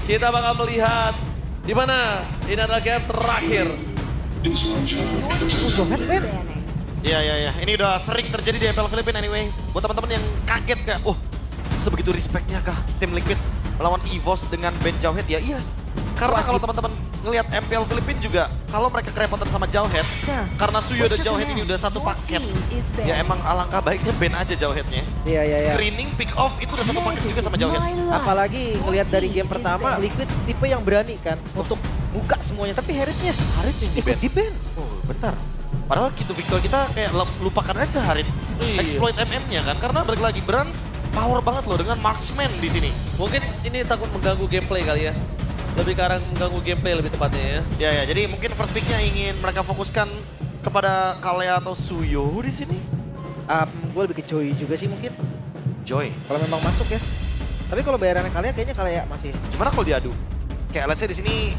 kita bakal melihat di mana ini adalah game terakhir. Jomet, Ben. Iya. Ini udah sering terjadi di MPL Filipina anyway. Buat teman-teman yang kaget kayak, sebegitu respectnya kah tim Liquid melawan EVOS dengan Ben Jauhead? Ya iya. Karena kalau teman-teman ngelihat MPL Filipina juga, kalau mereka kerepotan sama Jauhead, karena Suyo dan Jauhead ini udah satu paket, ya emang alangkah baiknya ban aja Jauheadnya. Iya. Screening, pick off, itu udah satu paket juga sama Jauhead. Apalagi ngelihat dari game pertama, Liquid tipe yang berani kan untuk buka semuanya. Tapi Haritnya ikut di ban. Oh, bentar. Padahal gitu Victor kita kayak lupakan aja Harit. Iya. Exploit MM-nya kan, karena balik lagi Brans power banget loh dengan marksman di sini. Mungkin ini takut mengganggu gameplay kali ya. Lebih ke arah mengganggu gameplay lebih tepatnya ya. Ya, jadi mungkin first pick-nya ingin mereka fokuskan kepada Kalea atau Suyo di sini. Gue lebih ke Joy juga sih mungkin. Joy. Kalau memang masuk ya. Tapi kalau bayarannya kalian kayaknya Kalea masih. Gimana kalau diadu? Kayak let's say di sini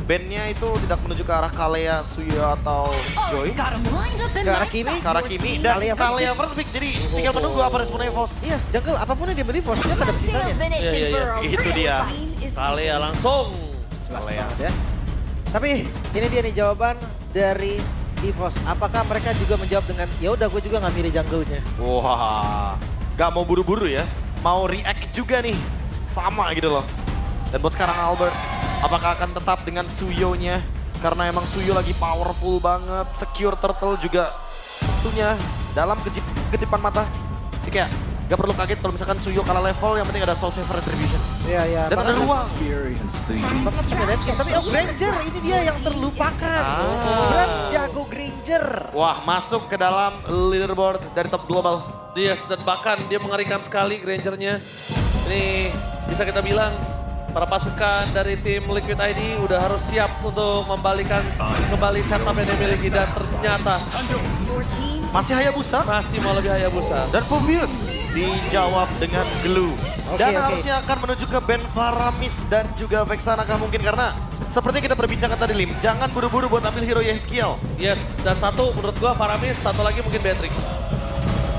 bandnya itu tidak menuju ke arah Kalea, Suyo atau Joy. Ke arah Kimi. Ke arah Kimi dan Kalea first pick. Jadi tinggal menunggu apa respon EVOS. Iya, jungle apapun yang dia beli, Force-nya pada sisanya. Iya. Itu dia. Kalea langsung. Kalea. Ya. Tapi ini dia nih jawaban dari EVOS. Apakah mereka juga menjawab dengan ya udah gue juga nggak milih jungle-nya. Wah, gak mau buru-buru ya. Mau react juga nih. Sama gitu loh. Dan buat sekarang Albert, apakah akan tetap dengan Suyo-nya? Karena emang Suyo lagi powerful banget. Secure Turtle juga tentunya dalam kedipan mata. Jadi kayak gak perlu kaget kalau misalkan Suyo kalah level, yang penting ada Soul Saver Retribution. Iya. Dan ada ruang. Bahkan Smedex, tapi Granger ini dia yang terlupakan. Brans jago Granger. Wah, masuk ke dalam leaderboard dari top global. Yes, dan bahkan dia mengerikan sekali Grangernya. Ini bisa kita bilang para pasukan dari tim Liquid ID udah harus siap untuk membalikan kembali setup yang dimiliki dan ternyata Masih Hayabusa masih mau lebih Hayabusa. dan Povius dijawab dengan glue. Dan Oke. harusnya akan menuju ke Ben Faramis dan juga Vexana kah mungkin, karena seperti yang kita perbincangkan tadi Lim, jangan buru-buru buat ambil hero Yehskiel. Yes, dan satu menurut gua Faramis, satu lagi mungkin Beatrix.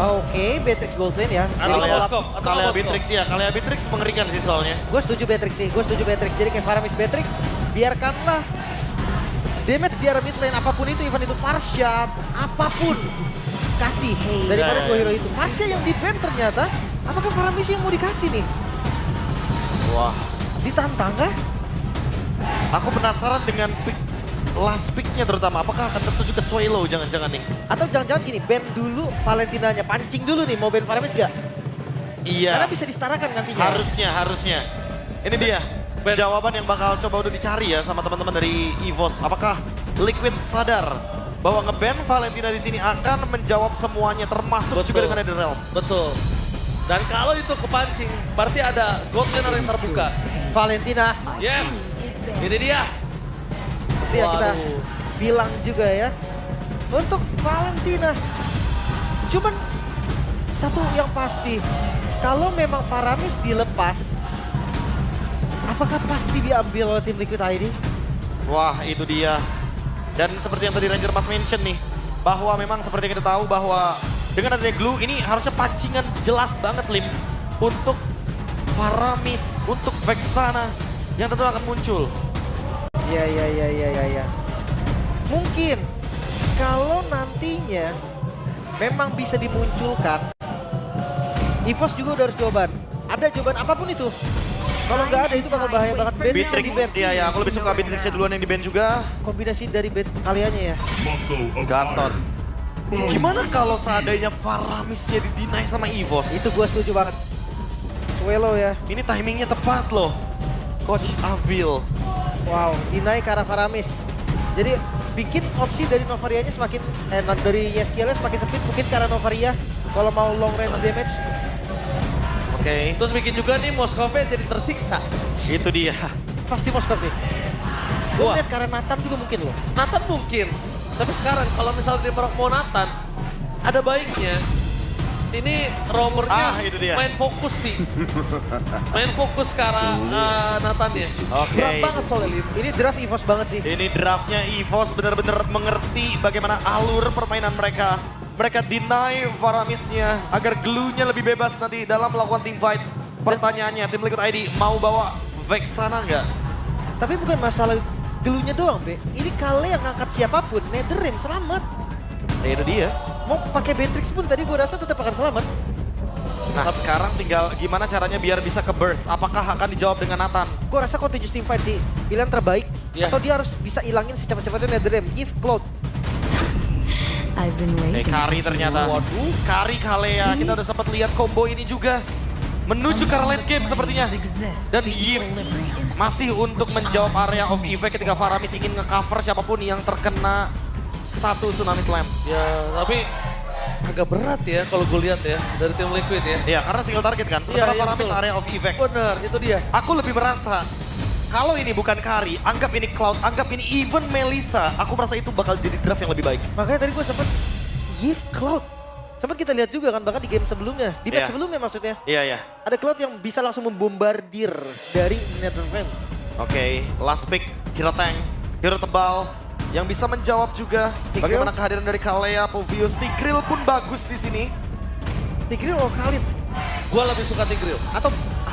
Oke, Beatrix Goldlane ya. Atau Jadi Moskov, atau Kalea Moskov. Beatrix ya, Kalea Beatrix mengerikan sih soalnya. gue setuju Beatrix sih, Jadi kayak Faramis Beatrix, biarkanlah damage di arah mid lane apapun itu, even itu Marsha, apapun. Kasih daripada Ya. dua hero itu. Marsha yang di ban ternyata, apakah Faramis yang mau dikasih nih? Wah, Ditantang kah? aku penasaran dengan last pick-nya terutama. Apakah akan tertuju ke Swallow jangan-jangan nih? Atau jangan-jangan gini, ban dulu Valentinanya, pancing dulu nih, mau ban Faramis gak? Karena Iya, bisa disetarakan nantinya. harusnya. Ini dia Ben. jawaban yang bakal coba udah dicari ya sama teman-teman dari EVOS. Apakah Liquid sadar bahwa nge-ban Valentina di sini akan menjawab semuanya, termasuk juga dengan Netherrealm. Betul. Dan kalau itu kepancing, berarti ada gold laner yang terbuka. Valentina, Yes, ini dia. seperti yang kita Waduh. bilang juga ya. Untuk Valentina, cuman satu yang pasti, kalau memang Faramis dilepas, apakah pasti diambil oleh tim Liquid ID? Wah, itu dia. Dan seperti yang tadi Ranger Mas mention nih, bahwa memang seperti yang kita tahu bahwa dengan adanya glue ini harusnya pancingan jelas banget Lim untuk Faramis, untuk Vexana yang tentu akan muncul. Iya. Mungkin kalau nantinya memang bisa dimunculkan, EVOS juga udah harus jawaban. Ada jawaban apapun itu. Kalau nggak ada itu bakal bahaya banget. Ban Beatrix, di ban. iya, aku lebih suka Beatrixnya duluan yang di ban juga. Kombinasi dari ban kaliannya ya. Gatot. Gimana kalau seandainya Faramisnya di-deny sama EVOS? Itu gua setuju banget. Swallow ya. Ini timingnya tepat loh. Coach Avil. Wow, deny ke arah Faramis. Jadi bikin opsi dari Novarianya semakin, dari Yeskilnya semakin sempit, mungkin karena Novaria kalau mau long range damage. Oke, Terus bikin juga nih Moskovnya jadi tersiksa. itu dia. Pasti Moskov nih. Gue Wah. lihat karena Nathan juga mungkin loh. Nathan mungkin. Tapi sekarang kalau misalnya dia mau Nathan, ada baiknya. Ini romernya itu dia. main fokus sih. Main fokus ke arah Nathannya. Oke. Berat banget soalnya Lim. Ini draft EVOS banget sih. Ini draftnya EVOS benar-benar mengerti bagaimana alur permainan mereka. Mereka deny Faramisnya agar glue-nya lebih bebas nanti dalam melakukan team fight. Pertanyaannya, tim Liquid ID mau bawa Vex sana nggak? Tapi bukan masalah gelunya doang, Be. Ini Kale yang ngangkat siapapun, Netherrealm selamat. Ya itu dia. Mau pakai Beatrix pun tadi gue rasa tetap akan selamat. Nah sekarang tinggal gimana caranya biar bisa ke burst. Apakah akan dijawab dengan Nathan? Gue rasa continuous team fight sih pilihan terbaik. Iya. Atau dia harus bisa ilangin secepat-cepatnya Netherrealm. Give Cloud. I've been waiting. Kari ternyata. Waduh. Kari Kalea, kita udah sempat lihat combo ini juga. Menuju ke late game sepertinya. Dan Yves masih untuk menjawab area of effect ketika Faramis ingin nge-cover siapapun yang terkena satu Tsunami Slam. Ya, tapi agak berat ya kalau gue lihat ya dari tim Liquid ya. Iya, karena single target kan. Sementara Iya, Faramis betul. area of effect. Bener, itu dia. Aku lebih merasa, kalau ini bukan Kari, anggap ini Cloud, anggap ini even Melissa, aku merasa itu bakal jadi draft yang lebih baik. Makanya tadi gue sempet Give Cloud. Sempet kita lihat juga kan bahkan di game sebelumnya. Di match Iya. sebelumnya maksudnya. Iya, iya. Ada Cloud yang bisa langsung membombardir dari Netherrealm. Oke, last pick, hero tank, hero tebal, yang bisa menjawab juga Tigreal. bagaimana kehadiran dari Kalea, Povius, Tigreal pun bagus di sini. Tigreal oh Khalid. Gue lebih suka Tigreal. Atau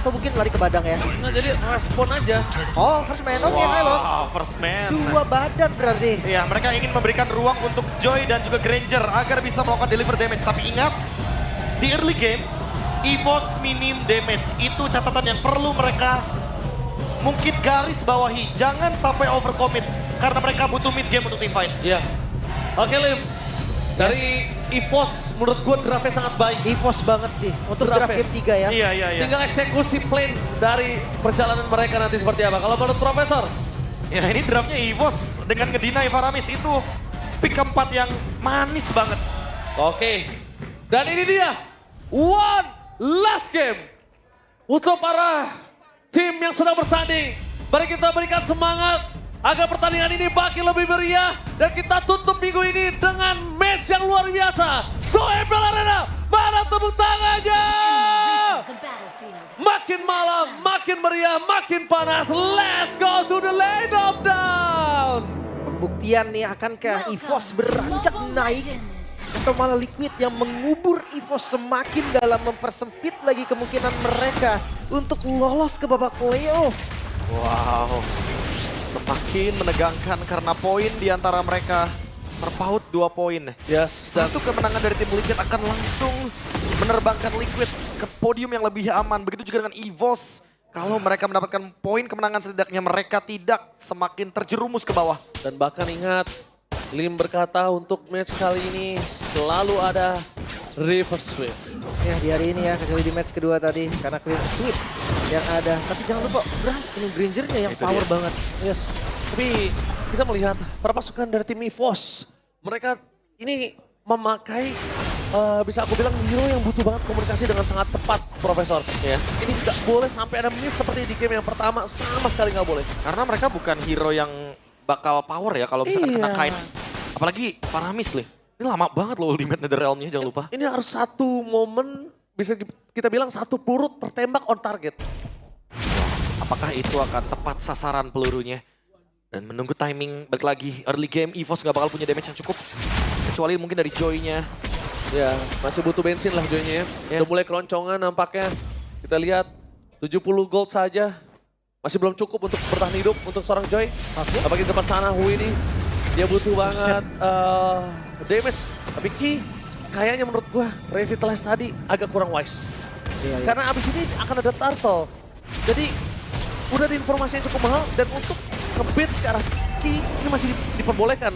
mungkin lari ke badang ya. Nah jadi respon aja. Oh first man, oke Hylos. First man. Dua badan berarti. Iya, mereka ingin memberikan ruang untuk Joy dan juga Granger agar bisa melakukan deliver damage. Tapi ingat, di early game, EVOS minim damage. Itu catatan yang perlu mereka mungkin garis bawahi. Jangan sampai overcommit. Karena mereka butuh mid game untuk team fight. Iya. Oke Lim, dari EVOS menurut gue draftnya sangat baik. EVOS banget sih untuk Draft draft ya? game 3 ya. Iya, iya, iya. Tinggal eksekusi plan dari perjalanan mereka nanti seperti apa. Kalau menurut Profesor, Ya ini draftnya EVOS dengan ngedinai Faramis itu pick keempat yang manis banget. oke. Dan ini dia, one last game. Untuk para tim yang sedang bertanding, mari kita berikan semangat agar pertandingan ini makin lebih meriah. Dan kita tutup minggu ini dengan match yang luar biasa. So April Arena, mana tepuk tangannya? Makin malam, makin meriah, makin panas. Let's go to the lane of down. Pembuktian nih akankah EVOS beranjak naik atau malah Liquid yang mengubur EVOS semakin dalam mempersempit lagi kemungkinan mereka untuk lolos ke babak playoff. Wow, semakin menegangkan karena poin di antara mereka terpaut 2 poin. Yes, Satu kemenangan dari tim Liquid akan langsung menerbangkan Liquid ke podium yang lebih aman. Begitu juga dengan EVOS. Kalau mereka mendapatkan poin kemenangan setidaknya mereka tidak semakin terjerumus ke bawah. dan bahkan ingat, Lim berkata untuk match kali ini selalu ada reverse sweep. Ya di hari ini ya, kecuali di match kedua tadi karena clean sweep yang ada. Tapi jangan lupa Brahms ini Grangernya yang Itu power dia. banget. Yes, tapi kita melihat para pasukan dari tim EVOS, mereka ini memakai bisa aku bilang hero yang butuh banget komunikasi dengan sangat tepat, Profesor. Ya, ini tidak boleh sampai ada miss seperti di game yang pertama, sama sekali nggak boleh. Karena mereka bukan hero yang bakal power ya kalau misalkan kena Iya. kite. Apalagi Faramis nih. Ini lama banget loh ultimate Netherrealm-nya, jangan lupa. Ini harus satu momen, bisa kita bilang satu peluru tertembak on target. Apakah itu akan tepat sasaran pelurunya? Dan menunggu timing, balik lagi early game, EVOS nggak bakal punya damage yang cukup. Kecuali mungkin dari Joy-nya. Ya, masih butuh bensin lah Joy-nya ya. Ya. Udah mulai keroncongan nampaknya. Kita lihat 70 gold saja. Masih belum cukup untuk bertahan hidup untuk seorang Joy. Apalagi di depan sana Hui ini. Dia butuh banget damage. Tapi Ki, kayaknya menurut gua Revitalize tadi agak kurang wise. Iya, iya. Karena abis ini akan ada turtle. Jadi udah ada informasi yang cukup mahal. Dan untuk nge-bait ke arah Ki, ini masih diperbolehkan.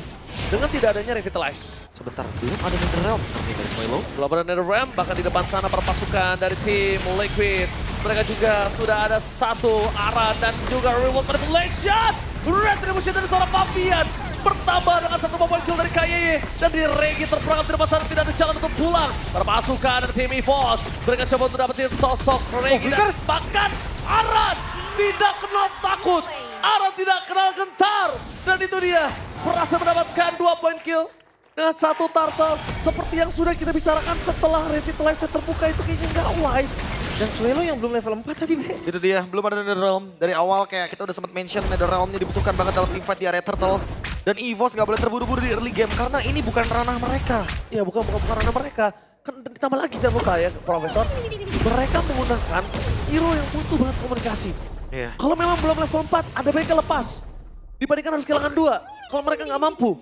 Dengan tidak adanya Revitalize. Sebentar, belum ada Netherrealm seperti dari Smilo. Belum ada Netherrealm, bahkan di depan sana para pasukan dari tim Liquid. Mereka juga sudah ada satu arah dan juga reward manipulation. Retribution dari seorang Pavian. Bertambah dengan satu mobil kill dari KYY. Dan di Regi terperangkap di depan sana tidak ada jalan untuk pulang. Para pasukan dari tim EVOS. Mereka coba untuk dapetin sosok Regi. Dan bahkan Aran tidak kenal takut. Aran tidak kenal gentar. Dan itu dia berhasil mendapatkan 2 poin kill. Dengan satu turtle seperti yang sudah kita bicarakan setelah Revitalize terbuka itu kayaknya nggak wise. Dan Suelo yang belum level 4 tadi, Be. Itu dia, belum ada Netherrealm. Dari awal kayak kita udah sempat mention Netherrealm-nya dibutuhkan banget dalam team fight di area Turtle. Dan EVOS nggak boleh terburu-buru di early game karena ini bukan ranah mereka. Ya bukan ranah mereka. Kan ditambah lagi jangan lupa ya Profesor. Mereka menggunakan hero yang butuh banget komunikasi. Iya. Kalau memang belum level 4, ada baiknya lepas. Dibandingkan harus kehilangan 2. Kalau mereka nggak mampu.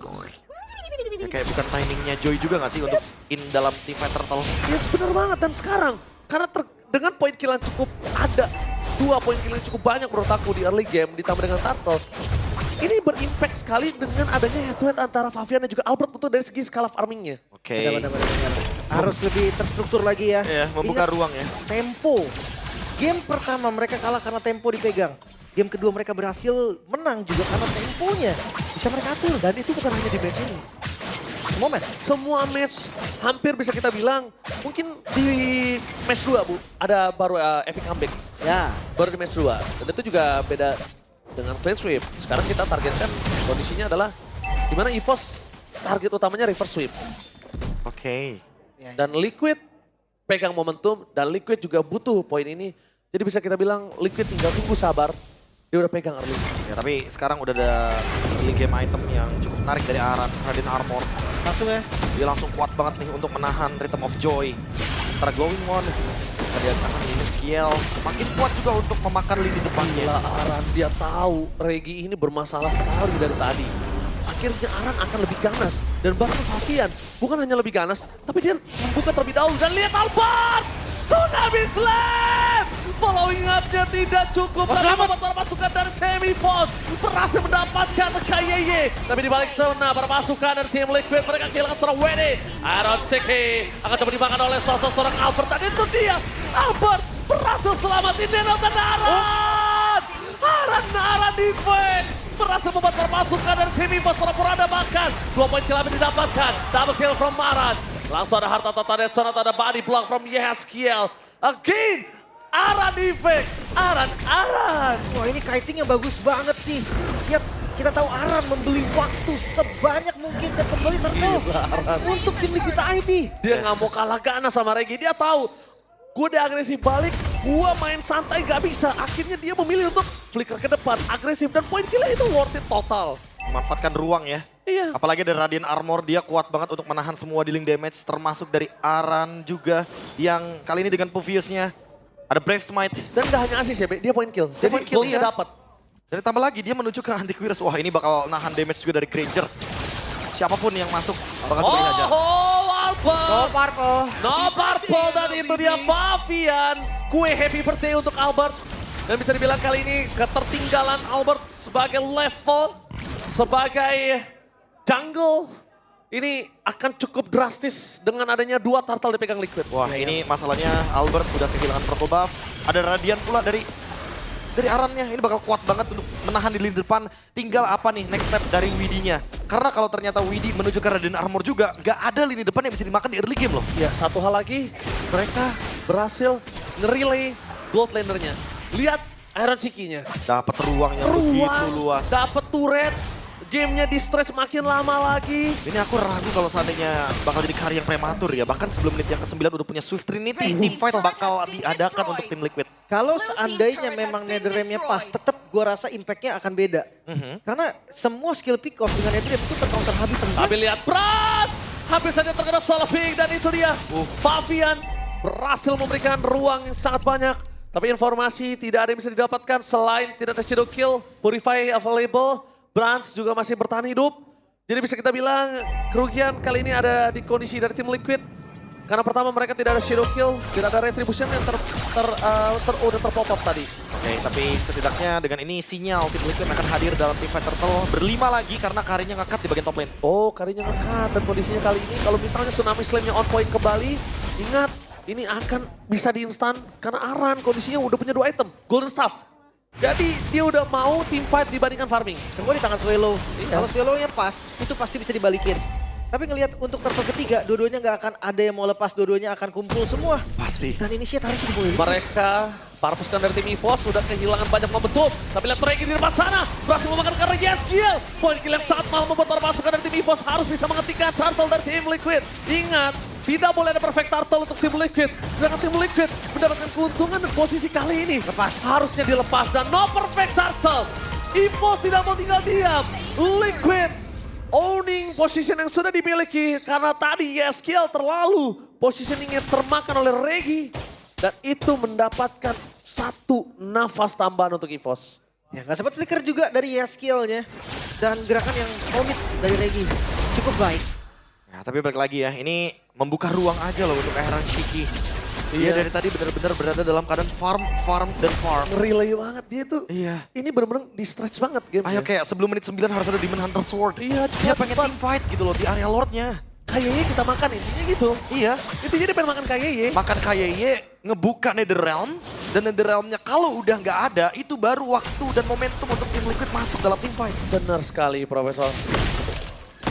Ya, kayak bukan timingnya Joy juga gak sih untuk in dalam Team Fight Turtle? Ya benar banget. Dan sekarang, karena dengan poin kill yang cukup ada, 2 poin kill yang cukup banyak menurut aku di early game, ditambah dengan Turtle. Ini berimpact sekali dengan adanya head-to-head antara Favian dan juga Albert untuk dari segi skala farmingnya. Oke. Benar-benar. Harus lebih terstruktur lagi ya. Iya, membuka Ingat, ruang ya. tempo. Game pertama mereka kalah karena tempo dipegang. Game kedua mereka berhasil menang juga karena temponya bisa mereka atur. Dan itu bukan hanya di match ini. Semua match hampir bisa kita bilang, mungkin di match 2 Bu, ada baru epic comeback. Ya, Baru di match 2. Dan itu juga beda dengan clean sweep. Sekarang kita targetkan kondisinya adalah dimana EVOS target utamanya reverse sweep. Oke. Dan Liquid pegang momentum dan Liquid juga butuh poin ini. Jadi bisa kita bilang Liquid tinggal tunggu sabar. Dia udah pegang early. Ya, tapi sekarang udah ada early game item yang cukup menarik dari Aran, Radiant Armor. langsung ya. Dia langsung kuat banget nih untuk menahan Rhythm of Joy. Antara Glowing One, dia tahan ini skill. Semakin kuat juga untuk memakan lini depannya. Gila Aran, dia tahu Regi ini bermasalah sekali dari tadi. Akhirnya Aran akan lebih ganas. Dan bahkan Favian bukan hanya lebih ganas, tapi dia membuka terlebih dahulu. Dan lihat Albert! Tsunami Slam! Following up-nya tidak cukup. Dan membuat pasukan dari Team EVOS berhasil mendapatkan KYY. Tapi di balik sana, para pasukan dari Team Liquid mereka kehilangan seorang WD. Iron City akan coba dimakan oleh salah seorang Albert. Dan itu dia, Albert berhasil selamatin Neno dan Aran! Aran defense berhasil membuat para pasukan dari Team EVOS pura-pura bahkan 2 poin kill didapatkan. Double kill from Aran. Langsung ada harta tata dan sana ada body block from Yeskiel. Again, Aran defense. Aran. Wah, ini kitingnya bagus banget sih. Ya, kita tahu Aran membeli waktu sebanyak mungkin dan kembali terus untuk tim Liquid ID. Dia nggak mau kalah ganas sama Regi. Dia tahu, gue udah agresif balik, gue main santai gak bisa. Akhirnya dia memilih untuk flicker ke depan, agresif. Dan poin killnya itu worth it total. Memanfaatkan ruang ya. Iya. Apalagi dari Radiant Armor, dia kuat banget untuk menahan semua dealing damage. Termasuk dari Aran juga, yang kali ini dengan Puviusnya ada Brave Smite. Dan gak hanya asis ya, Be, dia point kill. Dia Jadi point kill, goalnya iya. dapat. Dan tambah lagi dia menuju ke Antivirus. Wah, ini bakal nahan damage juga dari Granger. Siapapun yang masuk bakal coba dihajar. Albert. Oh, Purple. No purple dan itu dia Favian. Kue happy birthday untuk Albert. Dan bisa dibilang kali ini ketertinggalan Albert sebagai level, sebagai jungle. Ini akan cukup drastis dengan adanya 2 turtle dipegang Liquid. Wah, ini masalahnya Albert udah kehilangan purple buff. Ada Radiant pula dari Arannya. Ini bakal kuat banget untuk menahan di lini depan. Tinggal apa nih next step dari Widinya. Karena kalau ternyata Widi menuju ke Radiant Armor juga, nggak ada lini depan yang bisa dimakan di early game loh. Ya, satu hal lagi, mereka berhasil nge-relay gold lanernya. Lihat Iron Ciki-nya. Dapat ruang yang begitu luas. Dapat turret, gamenya di stress makin lama lagi. Ini aku ragu kalau seandainya bakal jadi karya yang prematur ya. Bahkan sebelum menit yang ke-9 udah punya Swift Trinity. Team fight bakal diadakan untuk tim Liquid. Kalau seandainya memang Netherrealm-nya pas, tetap gua rasa impact-nya akan beda. Karena semua skill pick off dengan Netherrealm itu tercounter habis. Tapi lihat Pras, habis saja terkena Solving dan itu dia. Favian berhasil memberikan ruang yang sangat banyak. Tapi informasi tidak ada yang bisa didapatkan selain tidak ada shadow kill, Purify available, Brans juga masih bertahan hidup. Jadi bisa kita bilang kerugian kali ini ada di kondisi dari tim Liquid. Karena pertama mereka tidak ada shadow kill, tidak ada retribution yang udah terpop-up tadi. Oke, tapi setidaknya dengan ini sinyal tim Liquid akan hadir dalam tim fight turtle berlima lagi karena Karinya nge-cut di bagian top lane. Oh, Karinya nge-cut dan kondisinya kali ini kalau misalnya Tsunami Slam-nya on point kembali, ingat ini akan bisa di-instan karena Aran kondisinya udah punya 2 item, Golden Staff. Jadi dia udah mau team fight dibandingkan farming. Semua di tangan Swallow. Kalau Swallow-nya pas, itu pasti bisa dibalikin. Tapi ngelihat untuk turtle ketiga, dua-duanya nggak akan ada yang mau lepas, dua-duanya akan kumpul semua. Pasti. Dan ini sih tarik di boy. Mereka, para pasukan dari tim EVOS sudah kehilangan banyak momentum. Tapi lihat Regi di depan sana, berhasil memakan karena Yeskiel. Poin kill yang sangat mahal membuat para pasukan dari tim EVOS harus bisa menghentikan turtle dari tim Liquid. Ingat, tidak boleh ada perfect turtle untuk tim Liquid. Sedangkan tim Liquid mendapatkan keuntungan dan posisi kali ini. Lepas. Harusnya dilepas dan no perfect turtle. EVOS tidak mau tinggal diam. Liquid owning position yang sudah dimiliki karena tadi Yeskiel terlalu positioningnya termakan oleh Regi dan itu mendapatkan satu nafas tambahan untuk EVOS. Ya nggak sempat flicker juga dari skillnya. Dan gerakan yang komit dari Regi cukup baik. Ya, tapi balik lagi ya, ini membuka ruang aja loh untuk Iron Shiki. Dia dari tadi benar-benar berada dalam keadaan farm, dan farm. Relay banget dia tuh. Iya. Ini bener-bener di stretch banget gamenya. Ayo kayak sebelum menit 9 harus ada Demon Hunter Sword. Iya, Dia pengen team fight gitu loh di area Lordnya. Kayaknya kita makan intinya gitu. Iya. Intinya dia pengen makan KYY. Makan KYY, ngebuka Netherrealm. Dan Netherrealmnya kalau udah nggak ada, itu baru waktu dan momentum untuk tim Liquid masuk dalam team fight. Benar sekali, Profesor.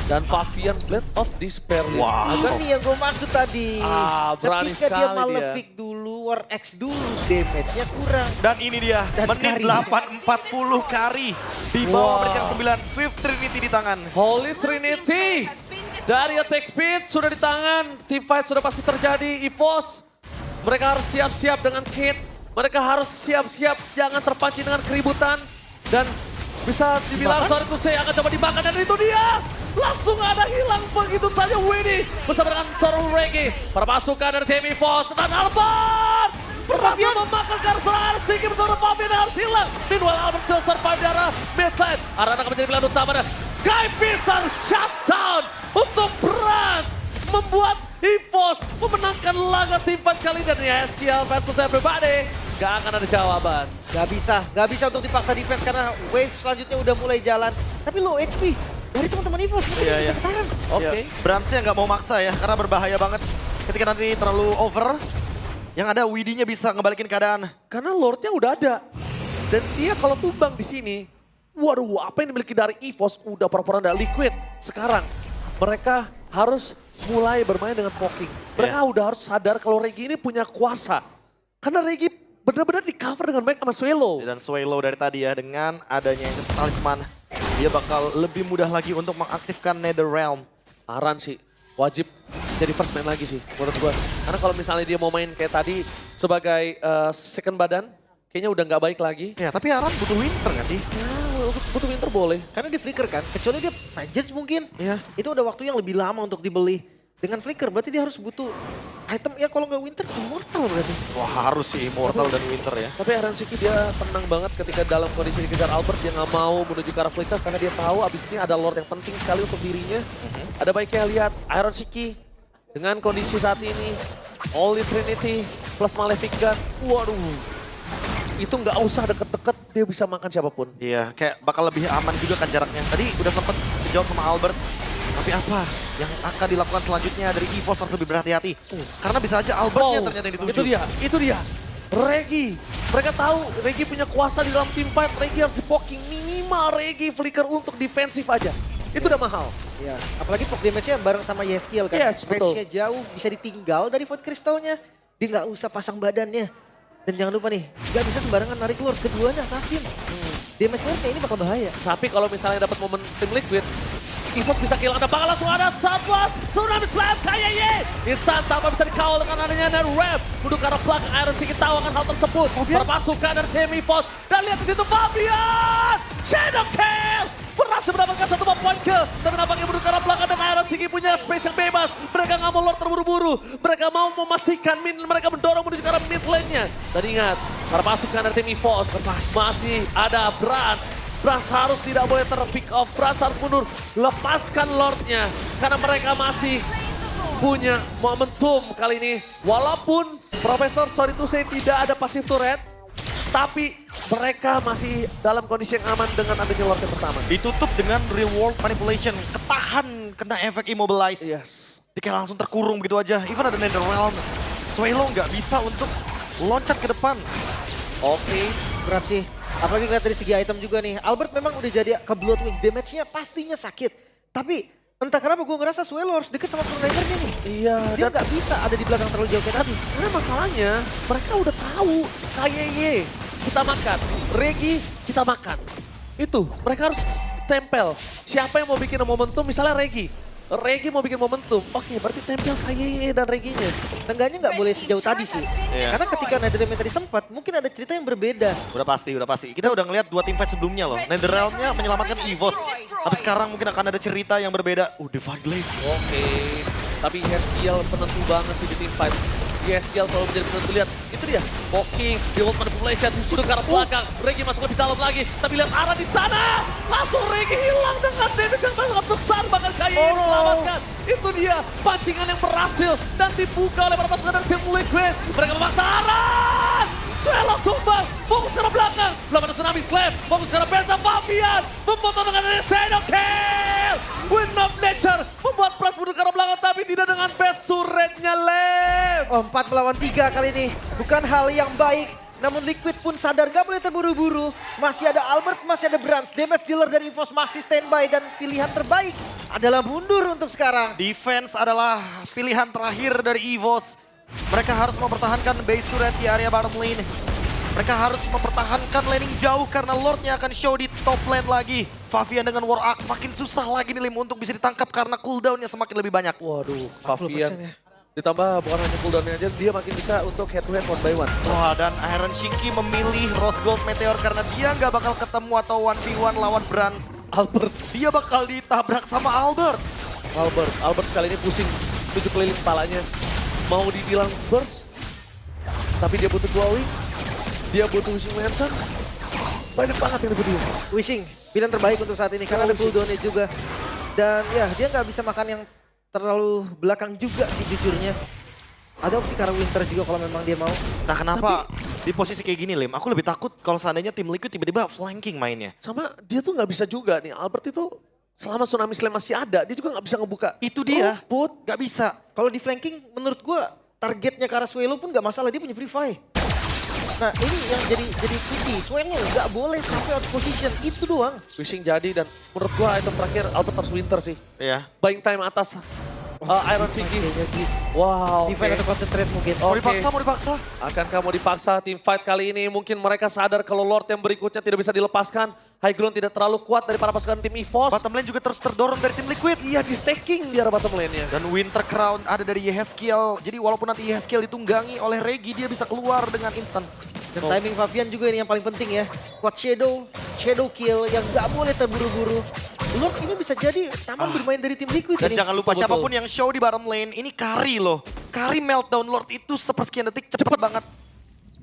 Dan Fabian Blade of Despair. Wah. Itu nih yang gue maksud tadi. Berani Ketika dia sekali Malefic dulu, War X dulu, damage-nya kurang. Dan ini dia, Dan menit Kari. 8.40 Kari. Di bawah Wow. menit yang 9, Swift Trinity di tangan. Holy Trinity. Dari attack speed sudah di tangan. Team fight sudah pasti terjadi. EVOS. Mereka harus siap-siap dengan kit. Mereka harus siap-siap jangan terpancing dengan keributan. Dan bisa dibilang sorry to say akan coba dimakan. Dan itu dia. Langsung ada hilang begitu saja Winnie. Bersama dengan seorang Regi. Para pasukan dari tim EVOS. Dan Albert. Berhasil memakan Karsel Arsiki bersama Fabian harus hilang. Meanwhile Albert still survive di arah mid lane. Arana akan menjadi pilihan utama dan Sky Pisar shutdown untuk Brans. Membuat EVOS memenangkan laga tim fight kali ini. Dan ya SKL versus everybody. Gak akan ada jawaban. Gak bisa untuk dipaksa defense karena wave selanjutnya udah mulai jalan. Tapi low HP dari teman-teman EVOS mungkin Iya, bisa iya. ketahan. Oke. Bransnya nggak mau maksa ya, karena berbahaya banget. Ketika nanti terlalu over, yang ada Widdy-nya bisa ngebalikin keadaan. Karena Lordnya udah ada. Dan dia kalau tumbang di sini, waduh apa yang dimiliki dari EVOS udah pura-pura dari Liquid. Sekarang mereka harus mulai bermain dengan poking. Mereka udah harus sadar kalau Regi ini punya kuasa. Karena Regi benar-benar di cover dengan baik sama Swallow. Dan Swallow dari tadi ya, dengan adanya talisman, dia bakal lebih mudah lagi untuk mengaktifkan Netherrealm. Aran sih wajib jadi first man lagi sih menurut gua. Karena kalau misalnya dia mau main kayak tadi sebagai second badan, kayaknya udah nggak baik lagi. Ya, tapi Aran butuh Winter nggak sih? Ya, butuh Winter boleh. Karena dia flicker kan, kecuali dia Vengeance mungkin. Iya. Itu udah waktu yang lebih lama untuk dibeli. Dengan flicker berarti dia harus butuh item, ya kalau nggak Winter, Immortal berarti. Wah, harus sih Immortal dan Winter ya. Tapi Aaron Siki dia tenang banget ketika dalam kondisi dikejar Albert. Dia nggak mau menuju ke arah flicker karena dia tahu abis ini ada Lord yang penting sekali untuk dirinya. Ada baiknya lihat Aaron Siki dengan kondisi saat ini. Holy Trinity plus Malefic Gun. Waduh. Itu nggak usah deket-deket, dia bisa makan siapapun. Iya, kayak bakal lebih aman juga kan jaraknya. Tadi udah sempet dijawab sama Albert. Tapi apa yang akan dilakukan selanjutnya dari EVOS harus lebih berhati-hati. Karena bisa aja Albertnya ternyata yang dituju. Itu dia. Regi. Mereka tahu Regi punya kuasa di dalam team fight. Regi harus di-poking. Minimal Regi flicker untuk defensif aja. Itu udah mahal. Ya, apalagi poke damage-nya bareng sama Yeskiel kan. Yes, betul. Range-nya jauh, bisa ditinggal dari Void Crystal-nya. Dia nggak usah pasang badannya. Dan jangan lupa nih, nggak bisa sembarangan narik Lord. Keduanya assassin. Damage Lord-nya ini bakal bahaya. Tapi kalau misalnya dapat momen tim Liquid, EVOS bisa kehilangan bakal langsung ada Southwest Tsunami Slam KYY. Insan tanpa bisa dikawal dengan adanya Netherrealm. Duduk ke arah belakang Iron Siki tahu akan hal tersebut. Perpasukan dari tim EVOS. Dan lihat di situ Fabian. Shadow Kill. Berhasil mendapatkan satu point kill. Tapi nampaknya duduk ke arah belakang dan Iron Siki punya space yang bebas. Mereka nggak mau Lord terburu-buru. Mereka mau memastikan mereka mendorong menuju ke arah mid lane-nya. Dan ingat, perpasukan dari tim EVOS masih ada Brans. Brans harus tidak boleh ter-pick off, Brans harus mundur, lepaskan Lordnya. Karena mereka masih punya momentum kali ini. Walaupun Profesor sorry to say tidak ada passive turret, tapi mereka masih dalam kondisi yang aman dengan adanya Lord yang pertama. Ditutup dengan real world manipulation. Ketahan kena efek immobilize. Yes. Dia kayak langsung terkurung begitu aja. Even ada Netherrealm. Swallow nggak bisa untuk loncat ke depan. Oke, berat sih. Apalagi ngeliat dari segi item juga nih. Albert memang udah jadi ke Bloodwing. Damage-nya pastinya sakit. Tapi entah kenapa gue ngerasa Swallow harus deket sama Chronotrigger-nya nih. Iya, Dia dan nggak bisa ada di belakang terlalu jauh kayak tadi. karena masalahnya mereka udah tahu KYY kita makan, Regi kita makan. Itu mereka harus tempel. Siapa yang mau bikin momentum misalnya Regi. Regi mau bikin momentum, oke berarti tempel KYY dan Reginya. Tengganya nggak boleh sejauh tadi sih. Iya. Karena ketika Netherrealm tadi sempat, mungkin ada cerita yang berbeda. Udah pasti. Kita udah ngeliat 2 team fight sebelumnya loh. Netherrealm-nya menyelamatkan EVOS. Tapi sekarang mungkin akan ada cerita yang berbeda. Divine Glaive. Oke, tapi SPL penentu banget sih di team fight. YSGL selalu menjadi penentu. Lihat, itu dia. Poking, build manipulation, sudah ke arah belakang. Regi masuk lebih dalam lagi. Tapi lihat arah di sana. Langsung Regi hilang dengan damage yang sangat besar. Bahkan KYE diselamatkan. Itu dia, pancingan yang berhasil. Dan dibuka oleh para pasukan dari tim Liquid. Mereka memaksa arah. Swelo tumbang, fokus ke arah belakang. Belum ada Tsunami Slam, fokus ke arah Benza Fabian. Memotong dengan Shadow Kill. Wind of Nature membuat Pras mundur ke arah belakang, tapi tidak dengan best turretnya, Lem. Oh, 4 melawan 3 kali ini. Bukan hal yang baik. Namun Liquid pun sadar gak boleh terburu-buru. Masih ada Albert, masih ada Brans. Damage dealer dari EVOS masih standby. Dan pilihan terbaik adalah mundur untuk sekarang. Defense adalah pilihan terakhir dari EVOS. Mereka harus mempertahankan base turret di area bottom lane. Mereka harus mempertahankan laning jauh karena Lordnya akan show di top lane lagi. Favian dengan War Axe makin susah lagi nih Lim untuk bisa ditangkap karena cooldownnya semakin lebih banyak. Waduh, 40% Favian. ya. Ditambah bukan hanya cooldownnya aja, dia makin bisa untuk head to head one by one. Wah, dan Iron Shinky memilih Rose Gold Meteor karena dia nggak bakal ketemu atau 1v1 lawan Brans. Albert, Dia bakal ditabrak sama Albert. Albert kali ini pusing 7 keliling kepalanya. Mau dibilang burst, tapi dia butuh glowing, dia butuh wishing lantern. Banyak banget yang dibutuhin. Wishing, pilihan terbaik untuk saat ini karena ada cooldownnya juga. Dan ya, dia nggak bisa makan yang terlalu belakang juga sih jujurnya. Ada opsi karena Winter juga kalau memang dia mau. Nah kenapa di posisi kayak gini Lim, aku lebih takut kalau seandainya tim Liquid tiba-tiba flanking mainnya. Sama dia tuh nggak bisa juga nih, Albert itu selama Tsunami Slam masih ada, dia juga nggak bisa ngebuka. Itu dia, Put. nggak bisa. Kalau di flanking menurut gua targetnya ke arah Swelo pun nggak masalah, dia punya free fire. Nah ini yang jadi tricky, Swelo nggak boleh sampai out position, itu doang. Wishing jadi dan menurut gua item terakhir Albert harus Winter sih. Iya. Buying time atas Iron Shinky. Jadi Wow, defense atau concentrate mungkin. Mau Oke. dipaksa, mau dipaksa. Akankah mau dipaksa tim fight kali ini? Mungkin mereka sadar kalau Lord yang berikutnya tidak bisa dilepaskan. High ground tidak terlalu kuat dari para pasukan tim EVOS. Bottom lane juga terus terdorong dari tim Liquid. Iya, di staking di arah bottom lane-nya. Dan Winter Crown ada dari Yehezkiel. Jadi walaupun nanti Yehezkiel ditunggangi oleh Regi, dia bisa keluar dengan instan. Dan timing Favian juga ini yang paling penting ya. Kuat shadow kill yang nggak boleh terburu-buru. Lord ini bisa jadi taman bermain dari tim Liquid Dan ini. jangan lupa Betul, siapapun yang show di bottom lane, ini carry loh. Carry meltdown Lord itu sepersekian detik cepet banget.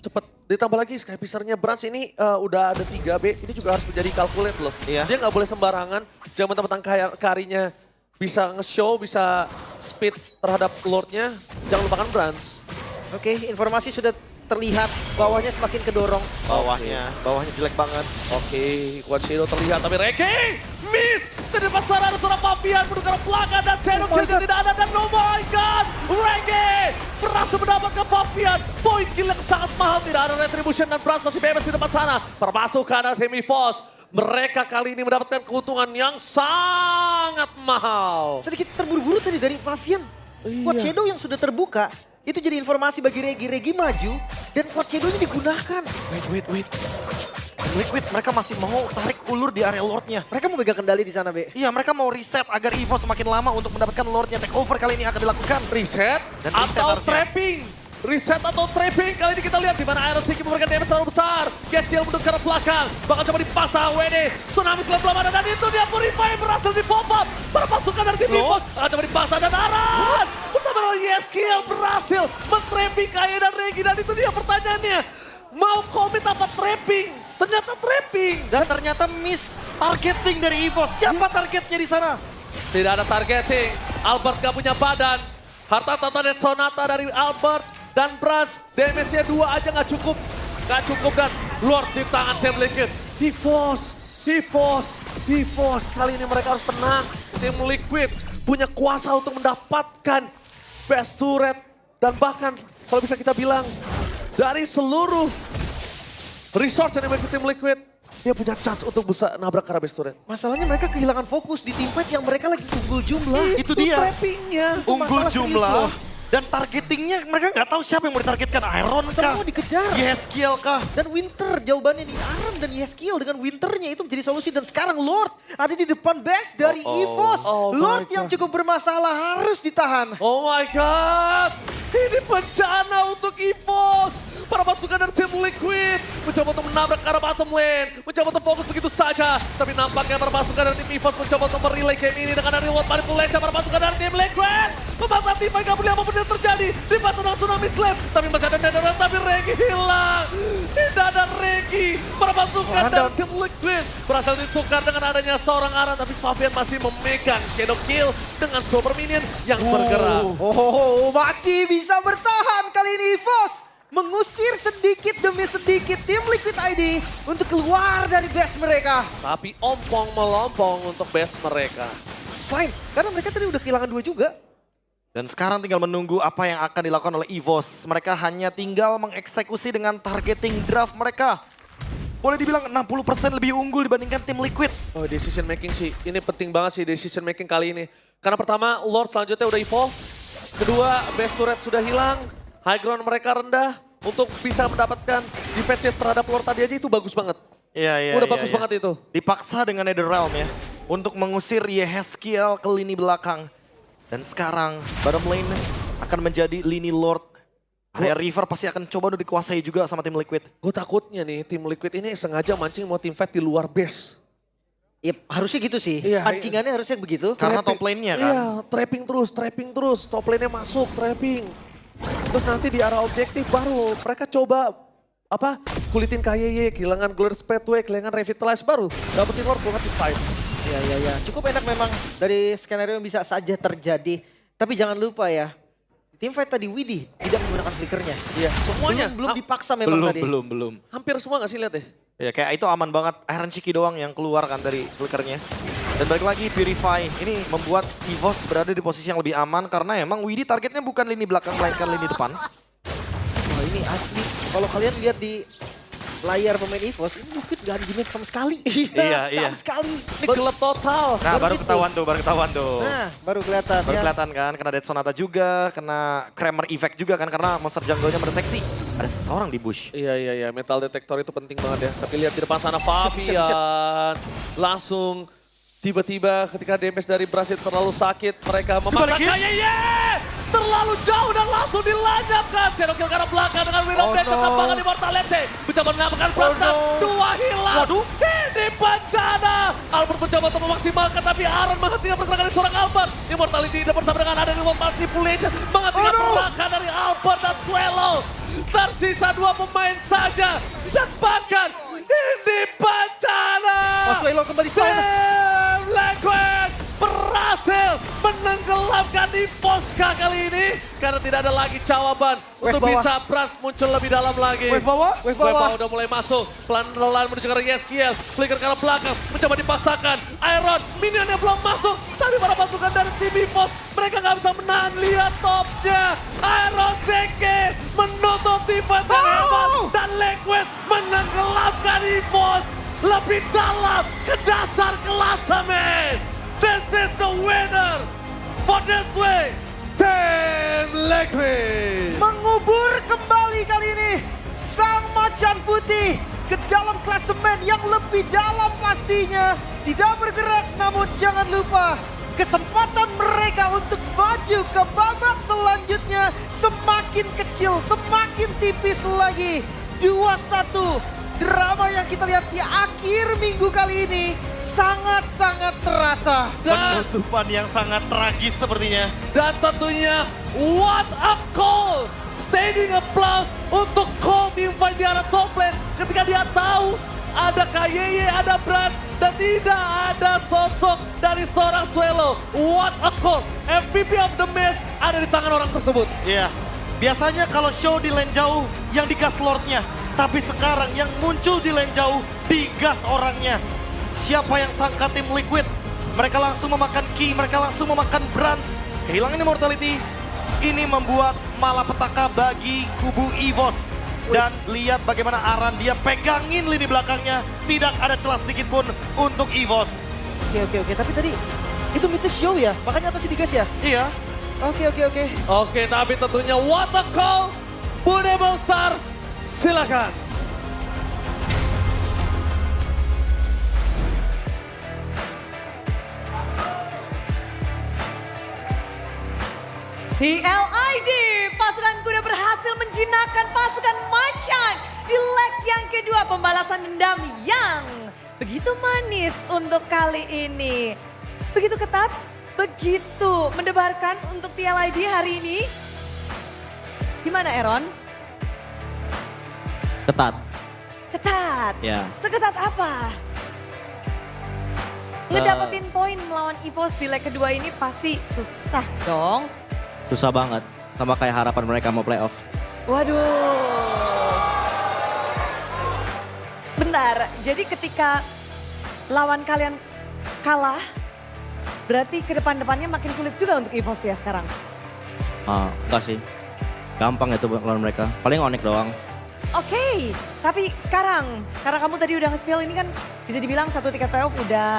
Cepet. Ditambah lagi Sky Pisarnya Brans ini udah ada 3B. Ini juga harus menjadi calculate loh. Iya. Dia nggak boleh sembarangan. Jangan mentang-mentang karinya bisa nge-show, bisa speed terhadap Lordnya. Jangan lupakan Brans. Oke, informasi sudah terlihat bawahnya semakin kedorong. Bawahnya jelek banget. Oke, Quad Shadow terlihat tapi Regi miss. Di depan sana ada seorang Fabian menuju ke belakang dan Shadow Kill tidak ada dan oh my god, Regi berhasil mendapatkan Fabian. Point kill yang sangat mahal, tidak ada retribution dan Brans masih bebas di depan sana. Permasukan dari tim EVOS. Mereka kali ini mendapatkan keuntungan yang sangat mahal. Sedikit terburu-buru tadi dari Favian. Quad Iya. Shadow yang sudah terbuka, itu jadi informasi bagi Regi. Regi maju dan Quad Shadow-nya digunakan. Wait. Liquid mereka masih mau tarik ulur di area Lordnya. Mereka mau pegang kendali di sana, Be. Iya, mereka mau reset agar EVOS semakin lama untuk mendapatkan Lordnya. Take over kali ini akan dilakukan. Reset Dan reset atau harusnya. trapping. Reset atau trapping kali ini kita lihat di mana Iron Shinky memberikan damage terlalu besar. Gastiel mundur ke arah belakang. Bakal coba dipasang WD. Tsunami Slam belum ada dan itu dia Purify berhasil di pop up. Berpasukan dari tim EVOS. Akan coba dipasang dan Aran. Bersama dengan Yeskiel berhasil men-trapping KYE dan Regi. Dan itu dia pertanyaannya. Mau komit apa trapping? Ternyata trapping. Dan ternyata miss targeting dari EVOS. Siapa targetnya di sana? Tidak ada targeting. Albert gak punya badan. Harta tata dan sonata dari Albert dan Brans. Damage-nya 2 aja gak cukup. Gak cukup dan Lord di tangan tim Liquid. EVOS. Kali ini mereka harus tenang. Tim Liquid punya kuasa untuk mendapatkan best turret. Dan bahkan kalau bisa kita bilang dari seluruh resource yang dimiliki tim Liquid, dia punya chance untuk bisa nabrak ke arah best turret. Masalahnya mereka kehilangan fokus di teamfight yang mereka lagi unggul jumlah. Itu dia. Trappingnya. Itu Unggul masalah serius jumlah. loh. Dan targetingnya mereka nggak tahu siapa yang mau ditargetkan. Iron kah? Semua dikejar. Yehezkiel kah? Dan Winter jawabannya nih Aran dan Yeskiel dengan Winternya itu menjadi solusi. Dan sekarang Lord ada di depan base dari EVOS. Oh my Lord yang God. cukup bermasalah harus ditahan. Oh my god, ini bencana untuk EVOS. Para pasukan dari tim Liquid mencoba untuk menabrak ke arah bottom lane, mencoba untuk fokus begitu saja. Tapi nampaknya para pasukan dari tim EVOS mencoba untuk merelay game ini dengan reward manipulation. Para pasukan dari tim Liquid memaksa tim mereka beli apapun yang terjadi. Di pasang tsunami slam. Tapi masih ada Netherrealm, tapi Regi hilang. Tidak ada Regi. Para pasukan dan tim Liquid berhasil ditukar dengan adanya seorang Aran. Tapi Fabian masih memegang Shadow Kill dengan Super Minion yang bergerak. Masih bisa bertahan kali ini EVOS. Mengusir sedikit demi sedikit tim Liquid ID untuk keluar dari base mereka. Tapi ompong melompong untuk base mereka. Fine, karena mereka tadi udah kehilangan 2 juga. Dan sekarang tinggal menunggu apa yang akan dilakukan oleh EVOS. Mereka hanya tinggal mengeksekusi dengan targeting draft mereka. Boleh dibilang 60% lebih unggul dibandingkan tim Liquid. Oh, decision making sih. Ini penting banget sih decision making kali ini. Karena pertama, Lord selanjutnya udah evolve. Kedua, base turret sudah hilang. High ground mereka rendah. Untuk bisa mendapatkan defensive terhadap Lord tadi aja itu bagus banget. Iya. Udah bagus banget itu. Dipaksa dengan Netherrealm ya. Untuk mengusir Yehezkiel ke lini belakang. Dan sekarang bottom lane akan menjadi lini Lord. Area River pasti akan coba udah dikuasai juga sama tim Liquid. Gue takutnya nih tim Liquid ini sengaja mancing mau team fight di luar base. Ya harusnya gitu sih, Iya, pancingannya harusnya begitu. Karena top lane-nya kan. Iya, trapping terus. Top lane-nya masuk, trapping. Terus nanti di arah objektif baru mereka coba kulitin KYY, kehilangan Glorious Pathway, kehilangan Revitalize baru. Dapetin Lord bukan team fight. Iya. Cukup enak memang dari skenario yang bisa saja terjadi. Tapi jangan lupa ya, tim fight tadi Widih tidak menggunakan flickernya. Iya, semuanya. Belum dipaksa memang tadi. Belum. Hampir semua gak sih lihat deh. Ya kayak itu aman banget. Iron Chiki doang yang keluar kan dari flickernya. Dan balik lagi Purify. Ini membuat EVOS berada di posisi yang lebih aman. Karena emang Widih targetnya bukan lini belakang, melainkan lini depan. Wah ini asli, kalau kalian lihat di layar pemain EVOS, ini Liquid gak ada damage sama sekali. Iya. Sama sekali. Ini gelap total. Nah baru gitu. ketahuan tuh. Nah, baru kelihatan Baru ya. kelihatan kan, kena Dead Sonata juga, kena Kramer Effect juga kan. Karena monster jungle-nya mendeteksi ada seseorang di bush. Iya. Metal detector itu penting banget ya. Tapi lihat di depan sana Fabian. Langsung tiba-tiba ketika damage dari Brasil terlalu sakit. Mereka memaksa KYY. Terlalu jauh dan langsung dilanjapkan. Shadow Kill ke arah belakang dengan Win of Death. Terkembangan di Mortality. Mencoba menyelamatkan Brastan. 2 hilang. Waduh. Ini bencana. Albert mencoba untuk memaksimalkan. Tapi Aaron menghentikan pergerakan dari seorang Albert. Immortality tidak bersama dengan ada Remote Manipulation. Menghentikan pergerakan dari Albert dan Swallow. Tersisa 2 pemain saja. Dan bahkan ini bencana. Swallow kembali spawn. Team Liquid berhasil menenggelamkan EVOS kali ini. Karena tidak ada lagi jawaban untuk bawah. bisa Bras muncul lebih dalam lagi. Wave bawah. Wave bawah udah mulai masuk. Pelan-pelan menuju ke arah Yehezkiel. Flicker ke arah belakang. Mencoba dipaksakan. Iron. Minionnya belum masuk. Tapi para pasukan dari tim EVOS. Mereka nggak bisa menahan. Lihat topnya. Iron Seke menutup tim fight yang hebat. Dan Liquid menenggelamkan EVOS. Lebih dalam ke dasar klasemen. This is the winner for this way. Team Liquid. Mengubur kembali kali ini sang macan putih ke dalam klasemen yang lebih dalam pastinya. Tidak bergerak, namun jangan lupa kesempatan mereka untuk maju ke babak selanjutnya semakin kecil, semakin tipis lagi. 2-1 drama yang kita lihat di akhir minggu kali ini sangat-sangat terasa. Penutupan yang sangat tragis sepertinya. Dan tentunya what a call. Standing applause untuk call team fight di arah top lane. Ketika dia tahu ada KYY, ada Brans, dan tidak ada sosok dari seorang Swallow. What a call. MVP of the match ada di tangan orang tersebut. Iya. Biasanya kalau show di lane jauh yang digas Lordnya. Tapi sekarang yang muncul di lane jauh digas orangnya. Siapa yang sangka tim Liquid? Mereka langsung memakan Ki, mereka langsung memakan Brans. Kehilangan Immortality. Ini membuat malapetaka bagi kubu EVOS. Dan lihat bagaimana Aran dia pegangin lini belakangnya. Tidak ada celah sedikit pun untuk EVOS. Oke. Tapi tadi itu mitis show ya? Makanya atas digas ya? Iya. Oke. Oke, tapi tentunya what a call. Bude Besar, silakan. TLID, pasukan kuda berhasil menjinakkan pasukan macan di leg yang kedua, pembalasan dendam yang begitu manis untuk kali ini. Begitu ketat, begitu mendebarkan untuk TLID hari ini. Gimana Aaron? Ketat, Ketat. ya. Seketat apa? Ngedapetin poin melawan EVOS di leg kedua ini pasti susah dong. Susah banget. Sama kayak harapan mereka mau playoff. Waduh. Bentar, jadi ketika lawan kalian kalah, berarti ke depan-depannya makin sulit juga untuk EVOS ya sekarang? Enggak sih. Gampang itu lawan mereka. Paling Onyx doang. Oke, tapi sekarang karena kamu tadi udah nge-spill ini kan bisa dibilang satu tiket playoff udah